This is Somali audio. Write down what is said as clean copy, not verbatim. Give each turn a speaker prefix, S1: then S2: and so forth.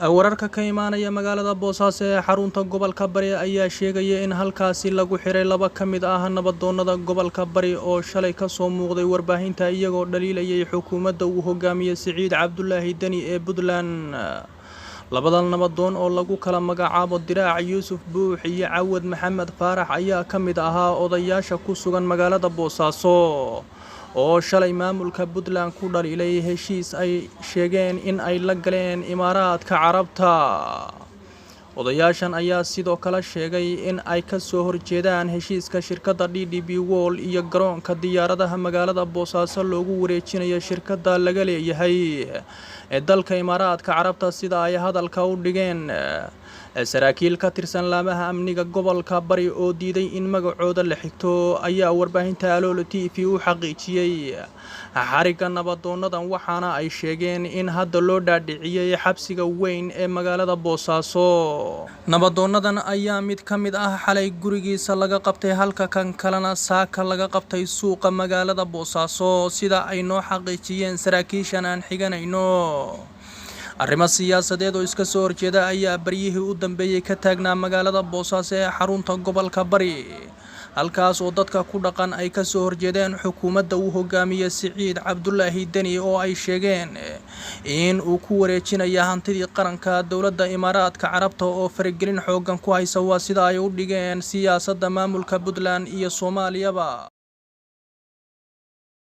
S1: wararka ka imaanaya magaalada Boosaaso ee xarunta gobolka Bari ayaa sheegaya in halkaasi lagu xiray laba ka mid ah nabadoonnada gobolka Bari oo shalay ka soo muuqday warbaahinta iyagoo dhaliilayay xukuumadda uu hogaamiyo Siciid Cabdullaahi Dani ee Puntland. labadan nabadoon oo lagu kala magacaabo Diraac Yuusuf Buux iyo Cawad Maxamed Faarax ayaa ka mid ahaa odayaasha ku sugan magaalada Boosaaso oo shalay maamulka Puntland ku dhaliilay heshiis ay sheegeen in ay la galeen Imaaraadka Carabta. odayaashan ayaa sidoo kale sheegay in ay ka soo horjeedaan heshiiska shirkadda DDB World iyo garoonka diyaaradaha magaalada Boosaaso loogu wareejinayo shirkadda laga leeyahay ee dalka Imaaraadka Carabta sida ay hadalka u dhigeen. saraakiil ka tirsan laamaha amniga gobolka Bari oo diiday in magacooda la xigto ayaa warbaahinta Aloolo TV u xaqiijiyay xariga nabadoonadan waxaana ay sheegeen in hadda loo dhaadhiciyay xabsiga weyn ee magaalada Boosaaso. nabadoonadan ayaa mid ka mid ah xalay gurigiisa laga qabtay halka kan kalena saaka laga qabtay suuqa magaalada Boosaaso sida ay noo xaqiijiyeen saraakiishan aan xiganayno. arrimo siyaasadeed oo iska soo horjeeda ayaa baryihii u dambeeyay ka taagnaa magaalada Boosaaso ee xarunta gobolka Bari halkaas oo dadka ku dhaqan ay ka soo horjeedeen xukuumadda uu hogaamiyo Siciid Cabdullaahi Dani oo ay sheegeen in uu ku wareejinayo hantidii qaranka dowladda Imaaraadka Carabta oo faragelin xooggan ku haysa waa sida ay u dhigeen siyaasadda maamulka Puntland iyo Soomaaliyaba.